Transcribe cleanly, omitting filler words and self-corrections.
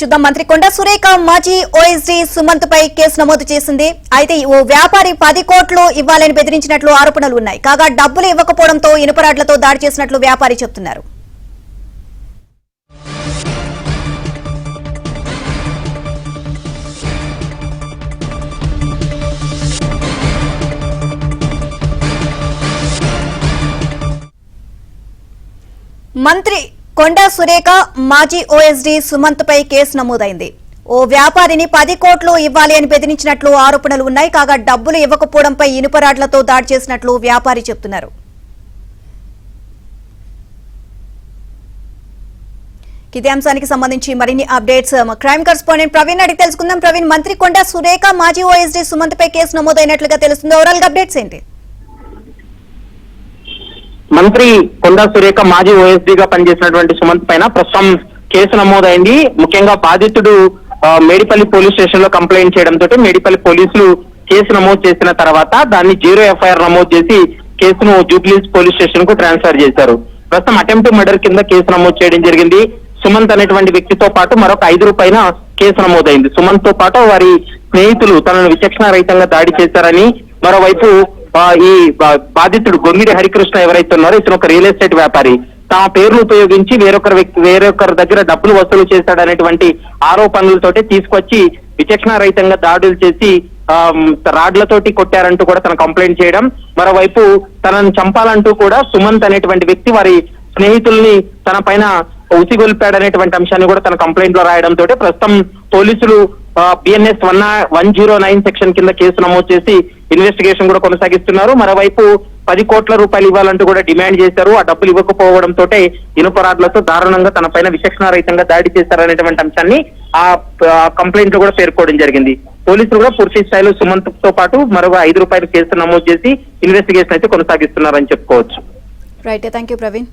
చూద్దాం. మంత్రి కొండా సురేఖ మాజీ ఓఎస్డీ సుమంత్ పై కేసు నమోదు చేసింది. అయితే ఓ వ్యాపారి 10 కోట్లు ఇవ్వాలని బెదిరించినట్లు ఆరోపణలు ఉన్నాయి. కాగా డబ్బులు ఇవ్వకపోవడంతో ఇనుపరాడ్లతో దాడి చేసినట్లు వ్యాపారి చెబుతున్నారు. మంత్రి కొండా సురేఖ మాజీ ఓఎస్డీ సుమంత్ పై కేసు నమోదైంది. ఓ వ్యాపారిని 10 కోట్లు ఇవ్వాలి అని బెదిరించినట్లు ఆరోపణలు ఉన్నాయి. కాగా డబ్బులు ఇవ్వకపోవడంపై ఇనుపరాడ్లతో దాడి చేసినట్లు వ్యాపారి చెబుతున్నారు. ఇదే అంశానికి సంబంధించి మరిన్ని అప్డేట్స్ క్రైమ్ కరెస్పాండెంట్ ప్రవీణ్ అడిగి తెలుసుకుందాం. ప్రవీణ్, మంత్రి కొండా సురేఖ మాజీ ఓఎస్డీ సుమంత్ పై కేసు నమోదైనట్లుగా తెలుస్తుంది. ఓవరాల్ గా అప్డేట్స్ ఏంటి? మంత్రి కొండా సురేఖ మాజీ ఓఎస్డీగా పనిచేసినటువంటి సుమంత్ పైన ప్రస్తుతం కేసు నమోదైంది. ముఖ్యంగా బాధితుడు మేడిపల్లి పోలీస్ స్టేషన్ లో కంప్లైంట్ చేయడంతో మేడిపల్లి పోలీసులు కేసు నమోదు చేసిన తర్వాత దాన్ని 0 ఎఫ్ఐఆర్ నమోదు చేసి కేసును జూబ్లీహిల్స్ పోలీస్ స్టేషన్ కు ట్రాన్స్ఫర్ చేశారు. ప్రస్తుతం అటెంప్ట్ మర్డర్ కింద కేసు నమోదు చేయడం జరిగింది. సుమంత్ అనేటువంటి వ్యక్తితో పాటు మరొక 5 పైన కేసు నమోదైంది. సుమంత్ తో పాటు వారి స్నేహితులు తనను విచక్షణ రహితంగా దాడి చేశారని, మరోవైపు ఈ బాధితుడు గొంగిడి హరికృష్ణ ఎవరైతే ఉన్నారో ఇతను ఒక రియల్ ఎస్టేట్ వ్యాపారి, తమ పేర్లు ఉపయోగించి వేరొకరి దగ్గర డబ్బులు వసూలు చేశాడనేటువంటి ఆరోపణలతోటి తీసుకొచ్చి విచక్షణ రహితంగా దాడులు చేసి రాడ్లతోటి కొట్టారంటూ కూడా తన కంప్లైంట్ చేయడం, మరోవైపు తనను చంపాలంటూ కూడా సుమంత్ అనేటువంటి వ్యక్తి వారి స్నేహితుల్ని తన పైన ఉసిగొల్పాడనేటువంటి అంశాన్ని కూడా తన కంప్లైంట్ లో రాయడంతో ప్రస్తుతం పోలీసులు బిఎన్ఎస్ 109 సెక్షన్ కింద కేసు నమోదు చేసి ఇన్వెస్టిగేషన్ కూడా కొనసాగిస్తున్నారు. మరోవైపు 10 కోట్ల రూపాయలు ఇవ్వాలంటూ కూడా డిమాండ్ చేశారు. ఆ డబ్బులు ఇవ్వకపోవడంతో ఇనుపరాడ్లతో దారుణంగా తన పైన విచక్షణారహితంగా దాడి చేశారనేటువంటి అంశాన్ని ఆ కంప్లైంట్ లో కూడా పేర్కోవడం జరిగింది. పోలీసులు కూడా పూర్తి స్థాయిలో సుమంత్ తో పాటు మరొక 5 కేసు నమోదు చేసి ఇన్వెస్టిగేషన్ అయితే కొనసాగిస్తున్నారని చెప్పుకోవచ్చు. Right, thank you Praveen.